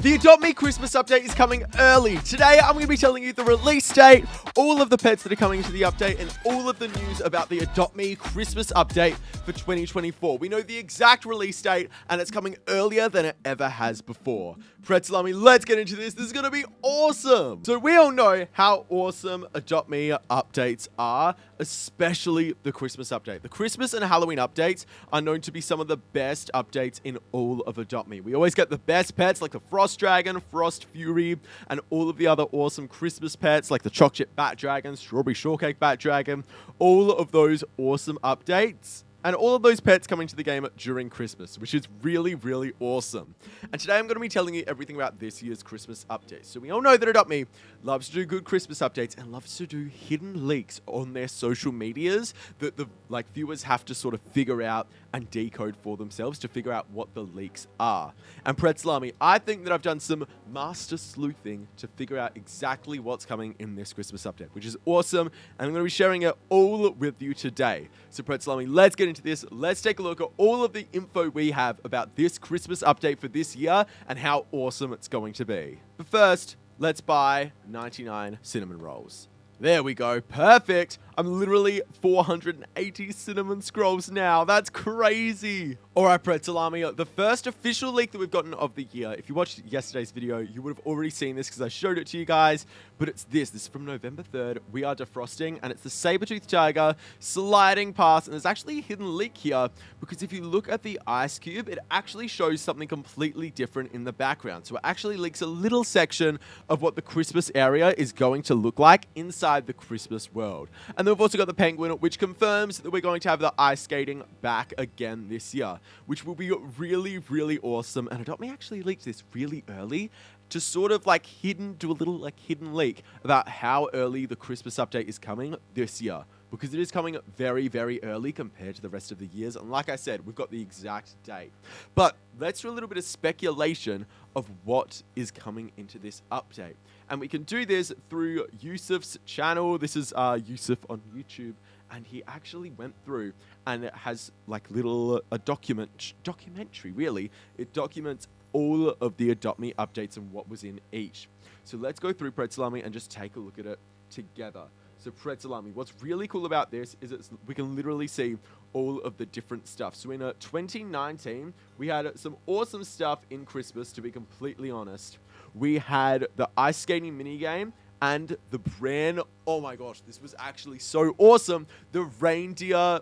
The Adopt Me Christmas update is coming early. Today, I'm going to be telling you the release date, all of the pets that are coming to the update, and all of the news about the Adopt Me Christmas update for 2024. We know the exact release date, and it's coming earlier than it ever has before. Prezley, let's get into this. This is going to be awesome. So we all know how awesome Adopt Me updates are, especially the Christmas update. The Christmas and Halloween updates are known to be some of the best updates in all of Adopt Me. We always get the best pets like the Frost Dragon, Frost Fury, and all of the other awesome Christmas pets like the Chocolate Bat Dragon, Strawberry Shortcake Bat Dragon, all of those awesome updates. And all of those pets coming to the game during Christmas, which is really, really awesome. And today I'm going to be telling you everything about this year's Christmas update. So we all know that Adopt Me loves to do good Christmas updates and loves to do hidden leaks on their social medias that the viewers have to sort of figure out and decode for themselves to figure out what the leaks are. And Prezley, I think that I've done some master sleuthing to figure out exactly what's coming in this Christmas update, which is awesome. And I'm going to be sharing it all with you today. So Prezley, let's get into this. Let's take a look at all of the info we have about this Christmas update for this year and how awesome it's going to be. But first, let's buy 99 cinnamon rolls. There we go. Perfect. I'm literally 480 cinnamon scrolls now. That's crazy. All right, Prezley, the first official leak that we've gotten of the year. If you watched yesterday's video, you would have already seen this because I showed it to you guys. But it's this. This is from November 3rd. We are defrosting, and it's the saber-toothed tiger sliding past. And there's actually a hidden leak here because if you look at the ice cube, it actually shows something completely different in the background. So it actually leaks a little section of what the Christmas area is going to look like inside the Christmas world. And then we've also got the penguin, which confirms that we're going to have the ice skating back again this year, which will be really, really awesome. And Adopt Me actually leaked this really early to sort of do a little hidden leak about how early the Christmas update is coming this year, because it is coming very, very early compared to the rest of the years. And like I said, we've got the exact date. But let's do a little bit of speculation of what is coming into this update. And we can do this through Yusuf's channel. This is Yusuf on YouTube. And he actually went through and it has a documentary, really. It documents all of the Adopt Me updates and what was in each. So let's go through Prezley and just take a look at it together. So Prezley, what's really cool about this is we can literally see all of the different stuff. So in 2019, we had some awesome stuff in Christmas, to be completely honest. We had the ice skating minigame and the brand, oh my gosh, this was actually so awesome, the reindeer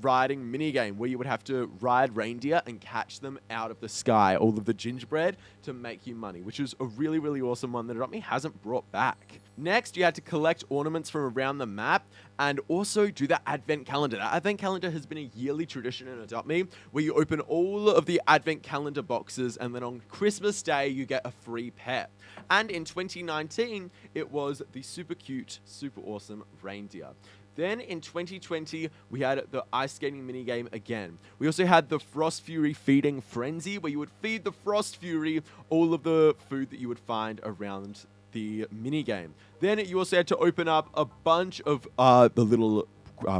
riding minigame, where you would have to ride reindeer and catch them out of the sky, all of the gingerbread, to make you money, which is a really, really awesome one that Adopt Me hasn't brought back. Next, you had to collect ornaments from around the map and also do the advent calendar. The advent calendar has been a yearly tradition in Adopt Me, where you open all of the advent calendar boxes and then on Christmas Day, you get a free pet. And in 2019, it was the super cute, super awesome reindeer. Then in 2020, we had the ice skating minigame again. We also had the Frost Fury feeding frenzy, where you would feed the Frost Fury all of the food that you would find around the minigame. Then you also had to open up a bunch of the little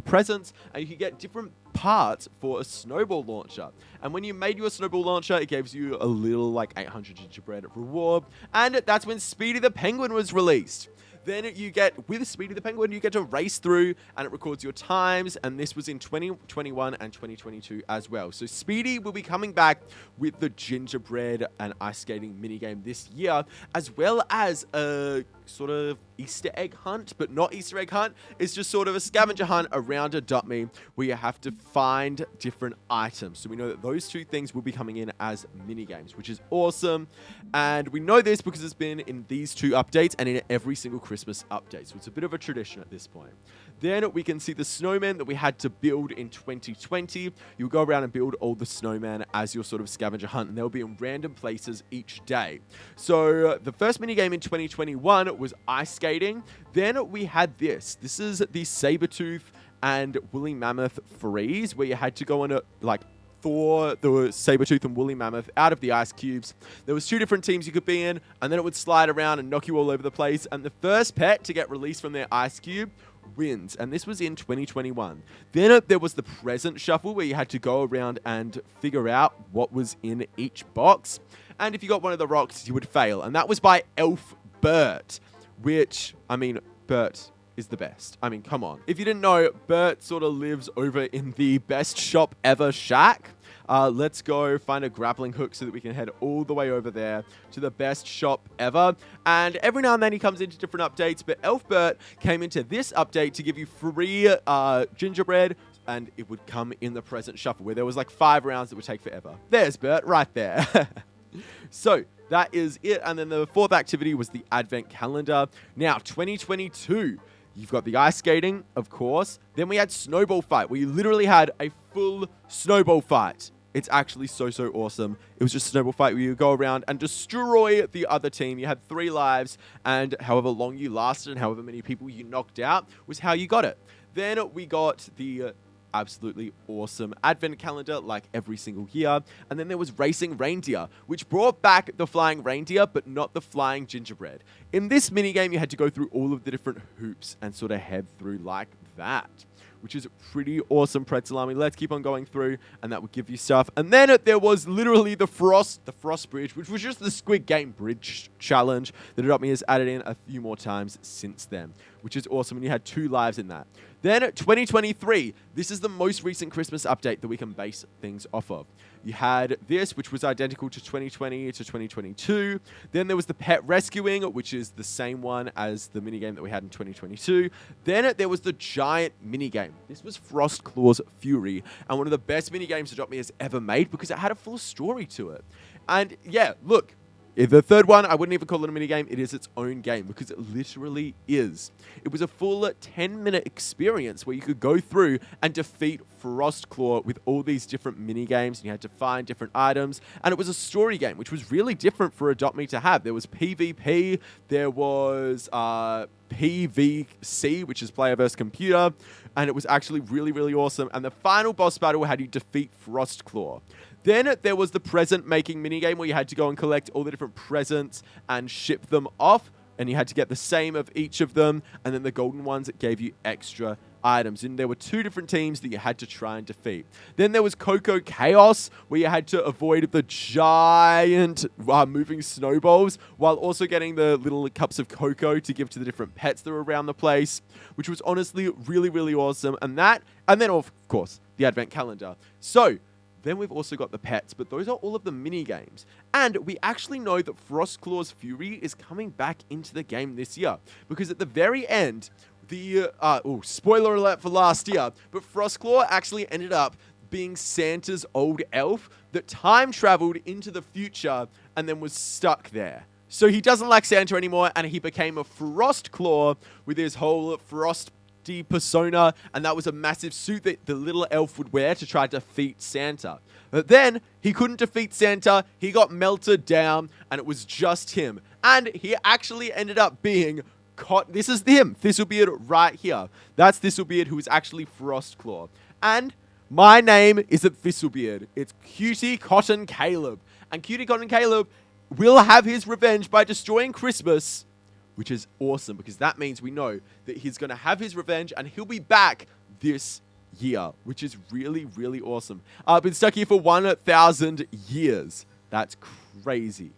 presents, and you could get different parts for a snowball launcher. And when you made your snowball launcher, it gives you a little 800 gingerbread reward. And that's when Speedy the Penguin was released. Then with Speedy the Penguin, you get to race through and it records your times. And this was in 2021 and 2022 as well. So Speedy will be coming back with the gingerbread and ice skating minigame this year, as well as a sort of Easter egg hunt, but not Easter egg hunt. It's just sort of a scavenger hunt around Adopt Me, where you have to find different items. So we know that those two things will be coming in as minigames, which is awesome. And we know this because it's been in these two updates and in every single Christmas update. So it's a bit of a tradition at this point. Then we can see the snowman that we had to build in 2020. You'll go around and build all the snowman as your sort of scavenger hunt, and they'll be in random places each day. So the first minigame in 2021 was ice skating. Then we had this. This is the saber-tooth and woolly mammoth freeze, where you had to go on a thaw the saber-tooth and woolly mammoth out of the ice cubes. There was two different teams you could be in, and then it would slide around and knock you all over the place. And the first pet to get released from their ice cube wins, and this was in 2021. Then there was the present shuffle, where you had to go around and figure out what was in each box. And if you got one of the rocks, you would fail. And that was by Elf Bert, which, I mean, Bert is the best. I mean, come on. If you didn't know, Bert sort of lives over in the best shop ever shack. Let's go find a grappling hook so that we can head all the way over there to the best shop ever. And every now and then he comes into different updates, but Elfbert came into this update to give you free gingerbread, and it would come in the present shuffle where there was like 5 rounds that would take forever. There's Bert right there. So that is it. And then the 4th activity was the advent calendar. Now, 2022. You've got the ice skating, of course. Then we had snowball fight, where you literally had a full snowball fight. It's actually so awesome. It was just a snowball fight where you go around and destroy the other team. You had 3 lives, and however long you lasted and however many people you knocked out was how you got it. Then we got the absolutely awesome advent calendar like every single year. And then there was racing reindeer, which brought back the flying reindeer, but not the flying gingerbread. In this minigame, you had to go through all of the different hoops and sort of head through like that, which is pretty awesome, Pretzel Army. Let's keep on going through, and that would give you stuff. And then there was literally the Frost Bridge, which was just the Squid Game Bridge challenge that Adopt Me has added in a few more times since then, which is awesome, and you had 2 lives in that. Then 2023, this is the most recent Christmas update that we can base things off of. You had this, which was identical to 2020 to 2022. Then there was the pet rescuing, which is the same one as the minigame that we had in 2022. Then there was the giant minigame. This was Frost Claw's Fury, and one of the best minigames Adopt Me has ever made because it had a full story to it. And yeah, look, the 3rd one, I wouldn't even call it a minigame. It is its own game because it literally is. It was a full 10-minute experience where you could go through and defeat Frostclaw with all these different minigames, and you had to find different items. And it was a story game, which was really different for Adopt Me to have. There was PvP, there was PvC, which is player versus computer, and it was actually really awesome. And the final boss battle had you defeat Frostclaw. Then there was the present making minigame where you had to go and collect all the different presents and ship them off, and you had to get the same of each of them, and then the golden ones that gave you extra items. And there were 2 different teams that you had to try and defeat. Then there was Coco Chaos, where you had to avoid the giant moving snowballs while also getting the little cups of cocoa to give to the different pets that were around the place, which was honestly really awesome. And then of course the advent calendar. So then we've also got the pets, but those are all of the mini games. And we actually know that Frostclaw's Fury is coming back into the game this year, because at the very end, spoiler alert for last year, but Frostclaw actually ended up being Santa's old elf that time traveled into the future and then was stuck there. So he doesn't like Santa anymore, and he became a Frostclaw with his whole frost persona, and that was a massive suit that the little elf would wear to try to defeat Santa. But then he couldn't defeat Santa, he got melted down, and it was just him. And he actually ended up being this is him, Thistlebeard right here. That's Thistlebeard, who is actually Frostclaw. And my name isn't Thistlebeard, it's Cutie Cotton Caleb. And Cutie Cotton Caleb will have his revenge by destroying Christmas, which is awesome because that means we know that he's going to have his revenge and he'll be back this year, which is really awesome. I've been stuck here for 1,000 years. That's crazy.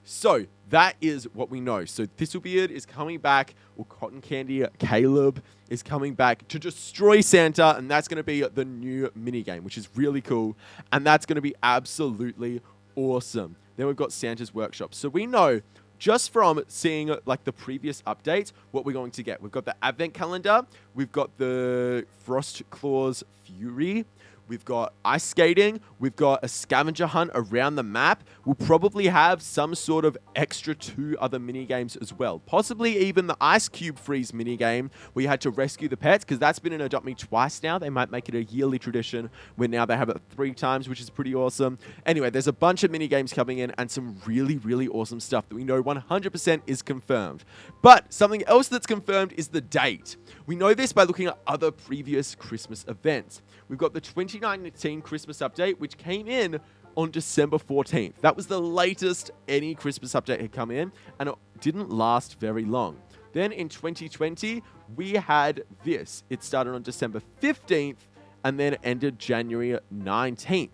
So that is what we know. So Thistlebeard is coming back, or Cotton Candy Caleb is coming back to destroy Santa, and that's going to be the new minigame, which is really cool, and that's going to be absolutely awesome. Then we've got Santa's Workshop. So we know just from seeing like the previous updates what we're going to get. We've got the advent calendar, we've got the Frostclaw's Fury, we've got ice skating, we've got a scavenger hunt around the map. We'll probably have some sort of extra 2 other mini games as well. Possibly even the Ice Cube Freeze mini game where you had to rescue the pets, because that's been in Adopt Me twice now. They might make it a yearly tradition where now they have it 3 times, which is pretty awesome. Anyway, there's a bunch of mini games coming in and some really awesome stuff that we know 100% is confirmed. But something else that's confirmed is the date. We know this by looking at other previous Christmas events. We've got the 2019 Christmas update, which came in on December 14th. That was the latest any Christmas update had come in, and it didn't last very long. Then in 2020, we had this. It started on December 15th and then ended January 19th.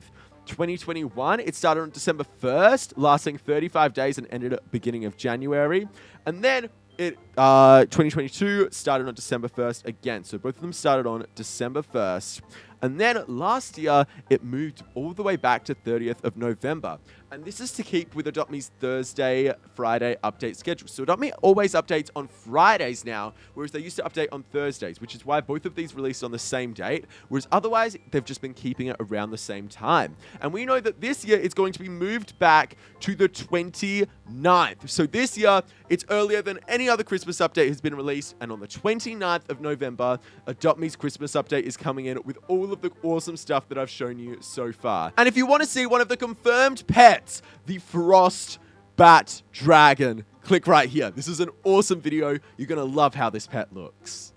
2021, it started on December 1st, lasting 35 days and ended at beginning of January. And then 2022 started on December 1st again. So both of them started on December 1st. And then last year, it moved all the way back to 30th of November. And this is to keep with Adopt Me's Thursday, Friday update schedule. So Adopt Me always updates on Fridays now, whereas they used to update on Thursdays, which is why both of these released on the same date, whereas otherwise, they've just been keeping it around the same time. And we know that this year, it's going to be moved back to the 29th. So this year, it's earlier than any other Christmas update has been released, and on the 29th of November, Adopt Me's Christmas update is coming in with all of the awesome stuff that I've shown you so far. And if you want to see one of the confirmed pets, the Frost Bat Dragon, click right here. This is an awesome video. You're going to love how this pet looks.